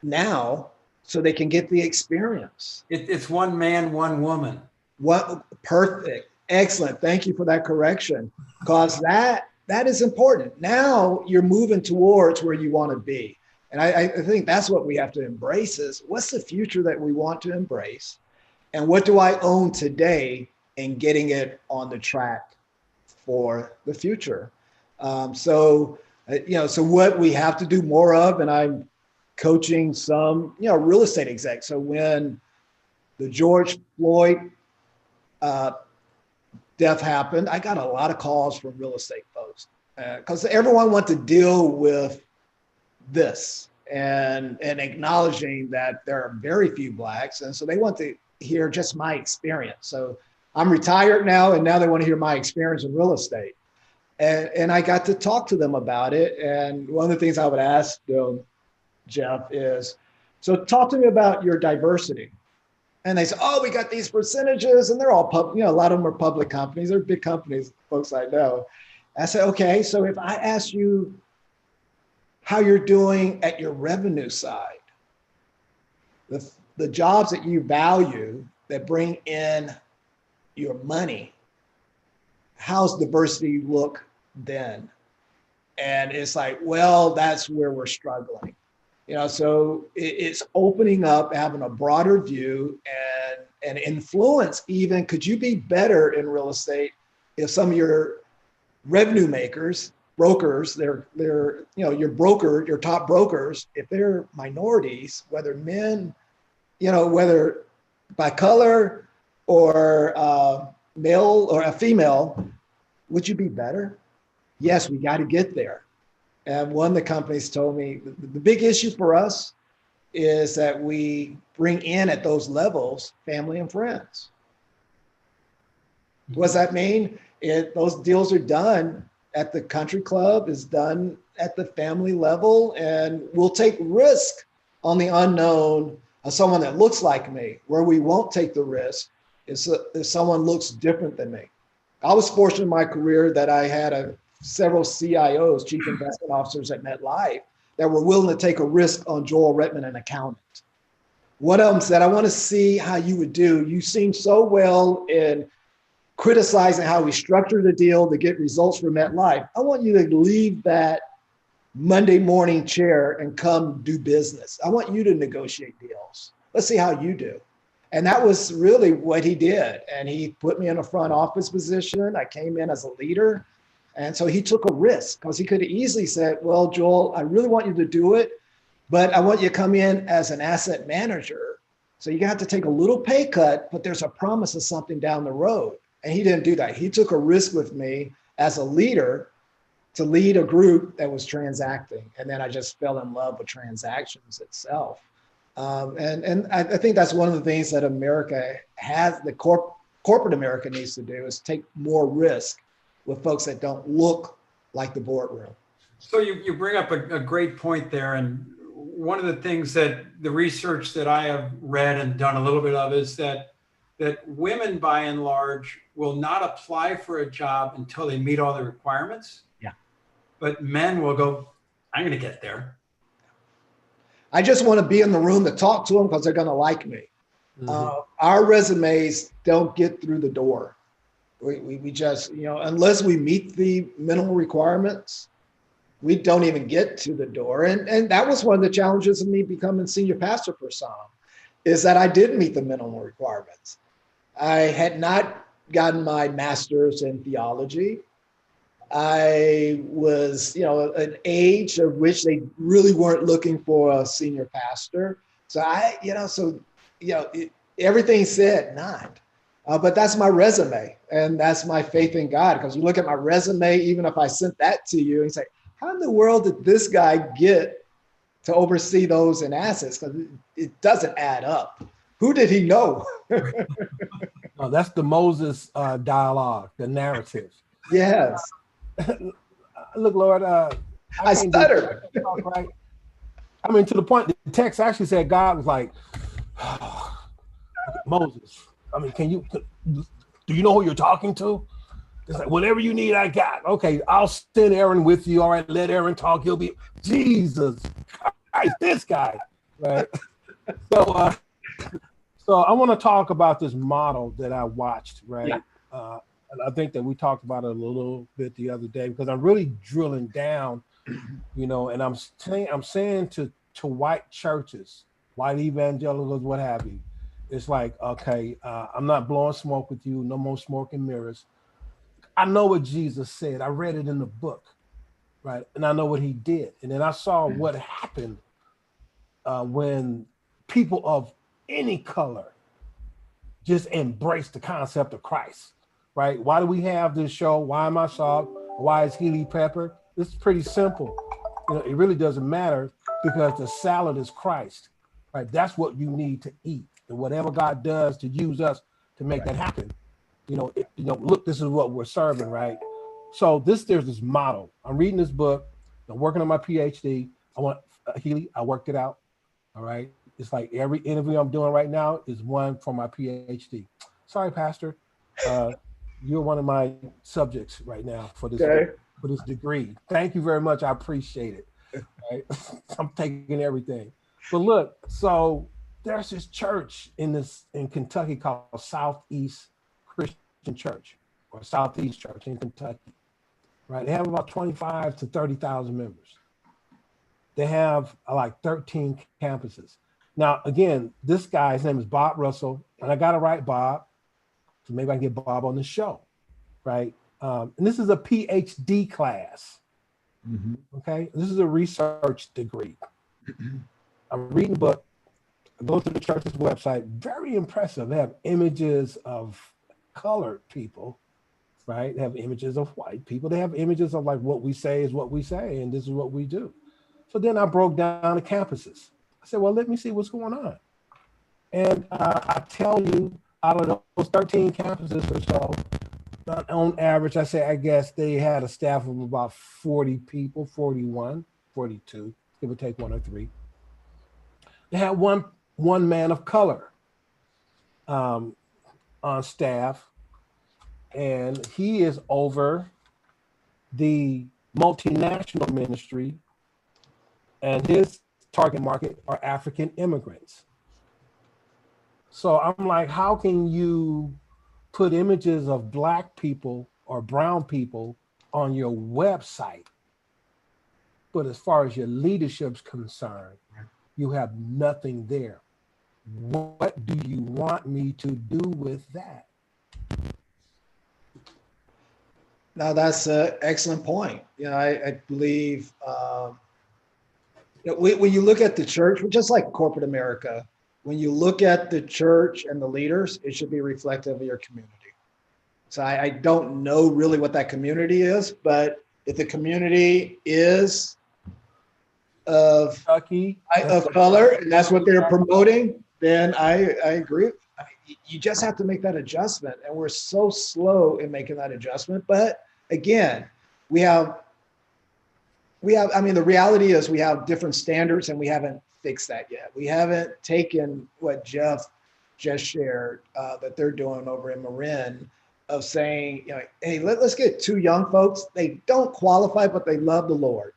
Speaker 3: now so they can get the experience.
Speaker 2: It's one man, one woman.
Speaker 3: What? Perfect. Excellent. Thank you for that correction, because that is important. Now you're moving towards where you want to be. And I think that's what we have to embrace is, what's the future that we want to embrace? And what do I own today in getting it on the track for the future? So what we have to do more of, and I'm coaching some, real estate execs. So when the George Floyd death happened, I got a lot of calls from real estate folks because everyone wants to deal with this and acknowledging that there are very few Blacks. And so they want to hear just my experience. So I'm retired now, and now they want to hear my experience in real estate. And I got to talk to them about it. And one of the things I would ask them, Jeff, is, so talk to me about your diversity. And they say, oh, we got these percentages, and they're all public, a lot of them are public companies. They're big companies, folks I know. I said, okay, so if I ask you how you're doing at your revenue side, the jobs that you value that bring in your money, how's diversity look then? And it's like, well, that's where we're struggling. So it's opening up, having a broader view and influence even. Could you be better in real estate if some of your revenue makers, brokers, your top brokers, if they're minorities, whether men, whether by color or male or a female, would you be better? Yes, we got to get there. And one of the companies told me the big issue for us is that we bring in at those levels family and friends. What does that mean? Those deals are done at the country club, is done at the family level, and we'll take risk on the unknown of someone that looks like me. Where we won't take the risk is if someone looks different than me. I was fortunate in my career that I had several CIOs, chief investment officers at MetLife, that were willing to take a risk on Joel Redman, an accountant. One of them said, I want to see how you would do. You seem so well in criticizing how we structured the deal to get results for MetLife. I want you to leave that Monday morning chair and come do business. I want you to negotiate deals. Let's see how you do. And that was really what he did. And he put me in a front office position. I came in as a leader. And so he took a risk because he could have easily said, well, Joel, I really want you to do it, but I want you to come in as an asset manager. So you have to take a little pay cut, but there's a promise of something down the road. And he didn't do that. He took a risk with me as a leader to lead a group that was transacting. And then I just fell in love with transactions itself. And I think that's one of the things that America has, the corporate America needs to do, is take more risk with folks that don't look like the boardroom.
Speaker 2: So you bring up a great point there. And one of the things that the research that I have read and done a little bit of is that women by and large will not apply for a job until they meet all the requirements.
Speaker 3: Yeah.
Speaker 2: But men will go, I'm going to get there.
Speaker 3: I just want to be in the room to talk to them because they're going to like me. Mm-hmm. Our resumes don't get through the door. We just, unless we meet the minimal requirements, we don't even get to the door. And that was one of the challenges of me becoming senior pastor for some, is that I didn't meet the minimal requirements. I had not gotten my master's in theology. I was, an age of which they really weren't looking for a senior pastor. So everything said not. But that's my resume, and that's my faith in God. Because you look at my resume, even if I sent that to you and say, how in the world did this guy get to oversee those in assets? Because it doesn't add up. Who did he know?
Speaker 1: Oh, that's the Moses dialogue, the narrative.
Speaker 3: Yes.
Speaker 1: Look, Lord,
Speaker 3: I stutter.
Speaker 1: Right? I mean, to the point, the text actually said God was like, Moses, I mean, do you know who you're talking to? It's like, whatever you need, I got. Okay, I'll send Aaron with you. All right, let Aaron talk. He'll be, Jesus Christ, this guy. Right? So I want to talk about this model that I watched, right? Yeah. And I think that we talked about it a little bit the other day, because I'm really drilling down, and I'm saying to white churches, white evangelicals, what have you, it's like, okay, I'm not blowing smoke with you. No more smoke and mirrors. I know what Jesus said. I read it in the book, right? And I know what he did. And then I saw what happened when people of any color just embrace the concept of Christ, right? Why do we have this show? Why am I salt? Why is Healy pepper? It's pretty simple. You know, it really doesn't matter because the salad is Christ, right? That's what you need to eat. And whatever God does to use us to make that happen, look, this is what we're serving, right? So there's this model. I'm reading this book. I'm working on my PhD. Healy, I worked it out. All right. It's like every interview I'm doing right now is one for my PhD. Sorry, Pastor. You're one of my subjects right now for this degree. Thank you very much. I appreciate it. Right? I'm taking everything. But look, so there's this church in Kentucky called Southeast Christian Church or Southeast Church in Kentucky. Right? They have about 25 to 30,000 members. They have like 13 campuses. Now, again, this guy, his name is Bob Russell, and I got to write Bob, so maybe I can get Bob on the show, right? And this is a PhD class, okay? This is a research degree. I'm reading the book, I go to the church's website, very impressive. They have images of colored people, right? They have images of white people. They have images of like what we say is what we say, and this is what we do. So then I broke down the campuses. I said, well, let me see what's going on. And I tell you, out of those 13 campuses or so, on average, I guess they had a staff of about 40 people, 41, 42, give or take 1 or 3. They had one man of color on staff, and he is over the multinational ministry, and his target market are African immigrants. So I'm like, how can you put images of Black people or brown people on your website, but as far as your leadership's concerned, you have nothing there? What do you want me to do with that?
Speaker 3: Now, that's an excellent point. You know, I believe when you look at the church, just like corporate America, when you look at the church and the leaders, it should be reflective of your community. So I don't know really what that community is, but if the community is of color and that's what they're promoting, then I agree. You just have to make that adjustment, and we're so slow in making that adjustment. But again, the reality is we have different standards, and we haven't fixed that yet. We haven't taken what Jeff just shared that they're doing over in Marin, of saying, hey, let's get 2 young folks. They don't qualify, but they love the Lord.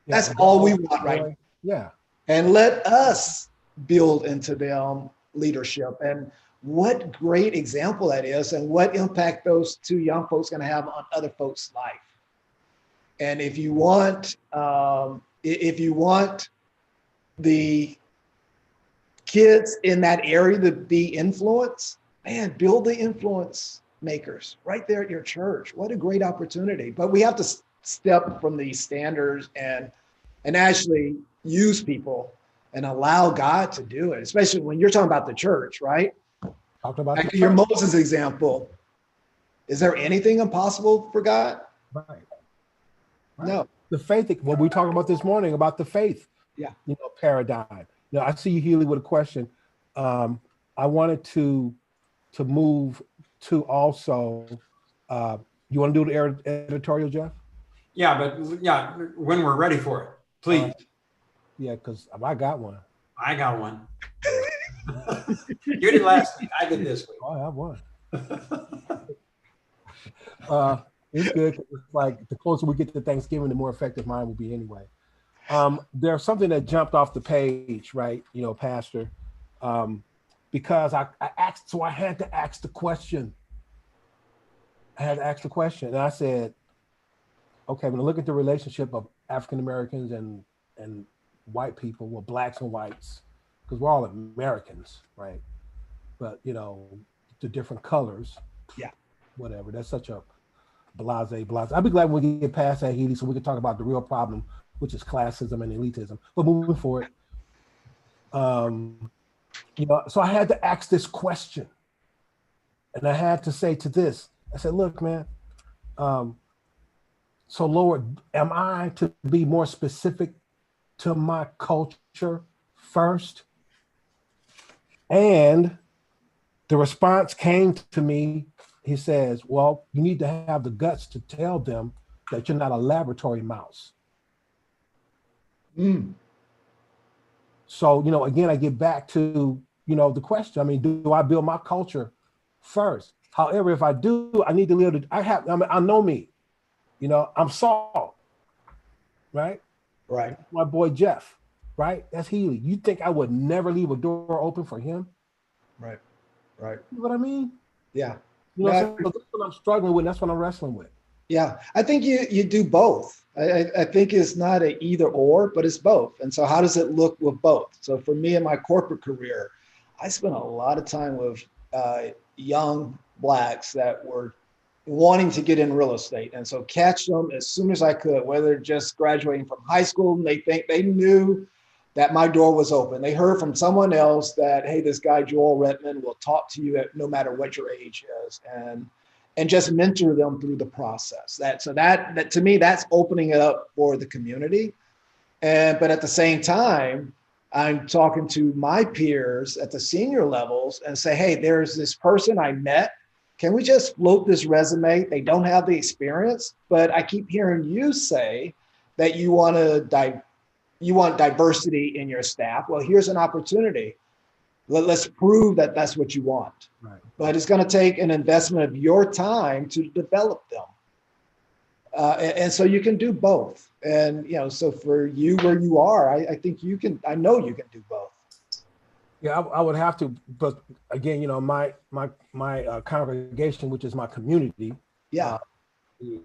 Speaker 3: Yeah, that's all we want, right?
Speaker 1: Yeah.
Speaker 3: And let us build into them leadership. And what great example that is, and what impact those 2 young folks going to have on other folks' life. And if you want the kids in that area to be influenced, man, build the influence makers right there at your church. What a great opportunity. But we have to step from these standards and actually use people and allow God to do it, especially when you're talking about the church, right?
Speaker 1: Talked about
Speaker 3: like your Moses example. Is there anything impossible for God?
Speaker 1: Right.
Speaker 3: No.
Speaker 1: The faith, what we talked about this morning about the faith, paradigm. Now, I see you, Healy, with a question. I wanted to move to also, you want to do the editorial, Jeff?
Speaker 2: Yeah, but when we're ready for it, please.
Speaker 1: Yeah, because I got one.
Speaker 2: I got one. You did last week. I did this week.
Speaker 1: Oh, I have one. It's good. It's like the closer we get to Thanksgiving, the more effective mine will be anyway. There's something that jumped off the page, right? Pastor, because I asked, so I had to ask the question. And I said, okay, when I look at the relationship of African Americans and white people, well, Blacks and whites, because we're all Americans, right? But the different colors, whatever. That's such a blase. I'll be glad when we get past that, Healy, so we can talk about the real problem, which is classism and elitism. But moving forward, You know, so I had to ask this question, and I had to say to this, I said, look, man, so Lord, am I to be more specific to my culture first? And the response came to me, he says, well, you need to have the guts to tell them that you're not a laboratory mouse. So, you know, again, I get back to, you know, the question. I mean, do I build my culture first? However, if I do, I need to live. I know me. You know, I'm Saul, right?
Speaker 3: Right.
Speaker 1: My boy Jeff, right? That's Healy. You think I would never leave a door open for him?
Speaker 3: Right. Right.
Speaker 1: You know what I mean?
Speaker 3: Yeah.
Speaker 1: You know, so that's what I'm struggling with. That's what I'm wrestling with.
Speaker 3: Yeah, I think you do both. I think it's not an either or, but it's both. And so how does it look with both? So for me in my corporate career, I spent a lot of time with young Blacks that were wanting to get in real estate. And so catch them as soon as I could, whether just graduating from high school and they knew that my door was open. They heard from someone else that, hey, this guy, Joel Redmond, will talk to you no matter what your age is. And just mentor them through the process. That to me, that's opening it up for the community. But at the same time, I'm talking to my peers at the senior levels and say, hey, there's this person I met. Can we just float this resume? They don't have the experience, but I keep hearing you say that you want diversity in your staff. Well, here's an opportunity. Let's prove that that's what you want.
Speaker 1: Right.
Speaker 3: But it's going to take an investment of your time to develop them. And so you can do both. And, you know, so for you where you are, I think you can, I know you can do both.
Speaker 1: Yeah, I would have to, but again, you know, my congregation, which is my community,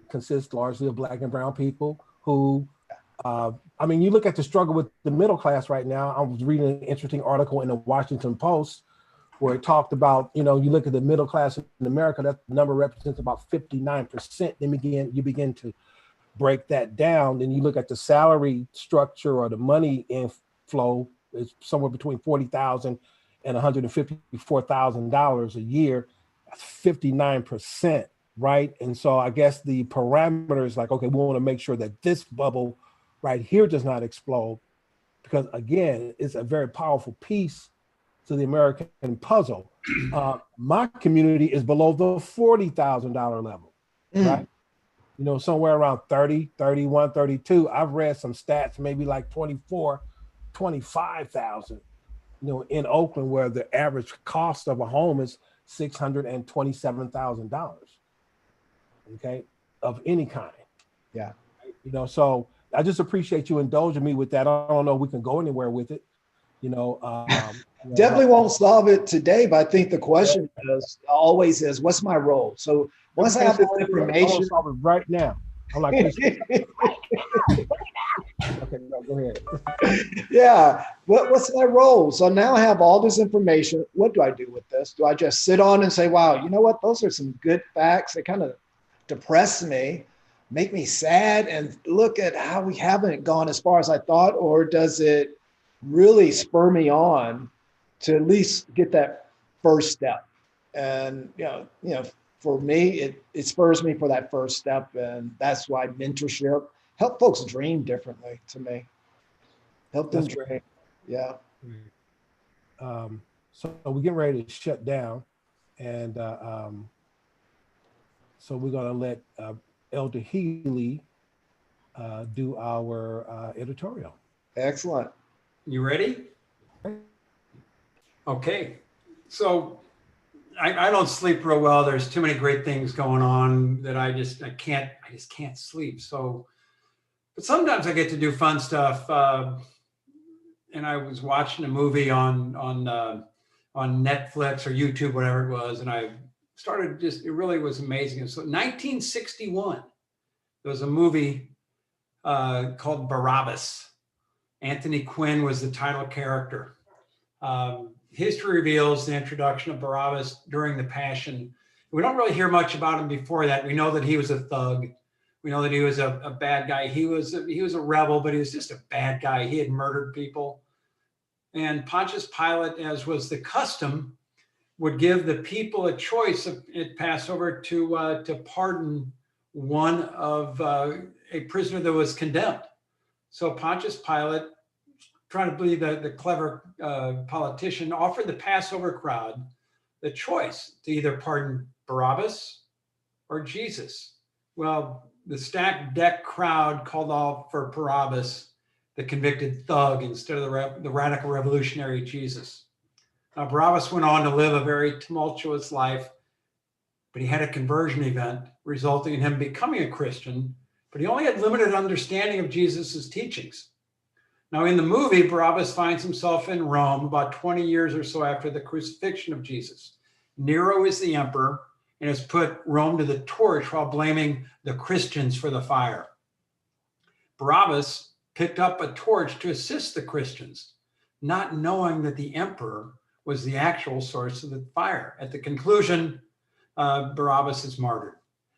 Speaker 1: consists largely of Black and brown people who, I mean, you look at the struggle with the middle class right now. I was reading an interesting article in the Washington Post where it talked about, you know, you look at the middle class in America, that number represents about 59%. Then you begin to break that down. Then you look at the salary structure or the money inflow, it's somewhere between $40,000 and $154,000 a year. That's 59%, right? And so I guess the parameters like, okay, we want to make sure that this bubble right here does not explode, because again, it's a very powerful piece to the American puzzle. My community is below the $40,000 level, right? You know, somewhere around 30, 31, 32. I've read some stats, maybe like 24, 25,000, you know, in Oakland, where the average cost of a home is $627,000, okay, of any kind.
Speaker 3: Yeah.
Speaker 1: You know, so I just appreciate you indulging me with that. I don't know if we can go anywhere with it, you know.
Speaker 3: Definitely won't solve it today, but I think the question always is, what's my role? So once I have this information,
Speaker 1: solve it right now. I'm like, okay, no, go ahead.
Speaker 3: Yeah, what's my role? So now I have all this information. What do I do with this? Do I just sit on and say, wow, you know what? Those are some good facts. They kind of depress me, make me sad, and look at how we haven't gone as far as I thought? Or does it really spur me on to at least get that first step? And, you know, for me, it spurs me for that first step. And that's why mentorship, help folks dream differently to me. Help them dream. Yeah.
Speaker 1: So we're getting ready to shut down. And so we're going to let Elder Healy do our editorial.
Speaker 3: Excellent.
Speaker 2: You ready? Okay. So I don't sleep real well. There's too many great things going on that I just can't sleep. So, but sometimes I get to do fun stuff. And I was watching a movie on Netflix or YouTube, whatever it was, and I started it really was amazing. So 1961, there was a movie called Barabbas. Anthony Quinn was the title character. History reveals the introduction of Barabbas during the Passion. We don't really hear much about him before that. We know that he was a thug. We know that he was a bad guy. He was a rebel, but he was just a bad guy. He had murdered people. And Pontius Pilate, as was the custom, would give the people a choice at Passover to pardon one of a prisoner that was condemned. So Pontius Pilate, trying to be the clever politician, offered the Passover crowd the choice to either pardon Barabbas or Jesus. Well, the stacked deck crowd called off for Barabbas, the convicted thug, instead of the radical revolutionary Jesus. Now, Barabbas went on to live a very tumultuous life, but he had a conversion event resulting in him becoming a Christian, but he only had limited understanding of Jesus's teachings. Now, in the movie, Barabbas finds himself in Rome about 20 years or so after the crucifixion of Jesus. Nero is the emperor and has put Rome to the torch while blaming the Christians for the fire. Barabbas picked up a torch to assist the Christians, not knowing that the emperor was the actual source of the fire. At the conclusion, Barabbas is martyred.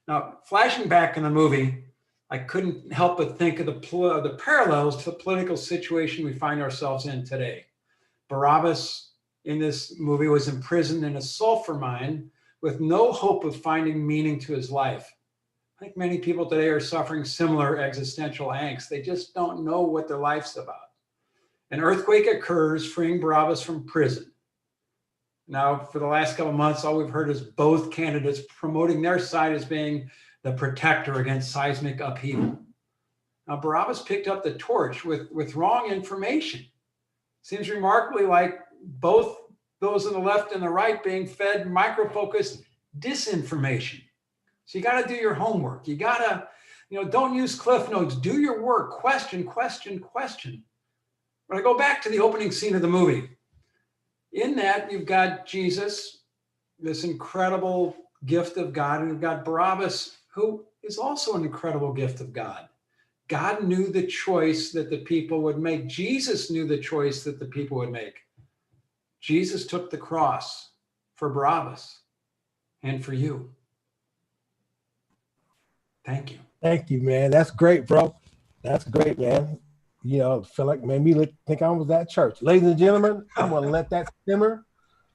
Speaker 2: Now, flashing back in the movie, I couldn't help but think of the parallels to the political situation we find ourselves in today. Barabbas in this movie was imprisoned in a sulfur mine with no hope of finding meaning to his life. I think many people today are suffering similar existential angst. They just don't know what their life's about. An earthquake occurs, freeing Barabbas from prison. Now, for the last couple of months, all we've heard is both candidates promoting their side as being the protector against seismic upheaval. Now, Barabbas picked up the torch with wrong information. Seems remarkably like both those on the left and the right being fed micro-focused disinformation. So you got to do your homework. You got to, don't use cliff notes. Do your work. Question, question, question. But I go back to the opening scene of the movie. In that, you've got Jesus, this incredible gift of God, and you've got Barabbas, who is also an incredible gift of God. God knew the choice that the people would make. Jesus knew the choice that the people would make. Jesus took the cross for Barabbas and for you. Thank you.
Speaker 1: Thank you, man. That's great, bro. That's great, man. Feel like made me think I was at church. Ladies and gentlemen, I'm going to let that simmer.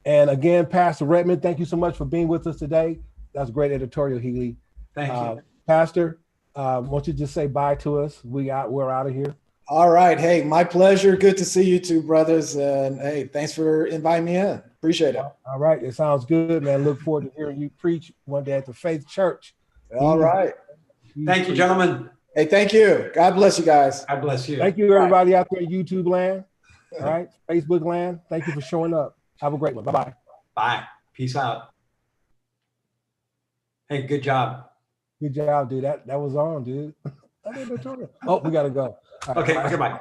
Speaker 1: And again, Pastor Redmond, thank you so much for being with us today. That's a great editorial, Healy.
Speaker 2: Thank you.
Speaker 1: Pastor, won't you just say bye to us? We're out of here.
Speaker 3: All right. Hey, my pleasure. Good to see you two, brothers. And hey, thanks for inviting me in. Appreciate it.
Speaker 1: All right. It sounds good, man. Look forward to hearing you preach one day at the Faith Church.
Speaker 3: All right.
Speaker 2: Thank you, gentlemen.
Speaker 3: Hey, thank you. God bless you guys.
Speaker 2: God bless you.
Speaker 1: Thank you, everybody out there in YouTube land. All right. Facebook land. Thank you for showing up. Have a great one. Bye-bye.
Speaker 2: Bye. Peace out. Hey, good job.
Speaker 1: Good job, dude. That was on, dude. Oh, we got to go.
Speaker 2: Right, okay, goodbye.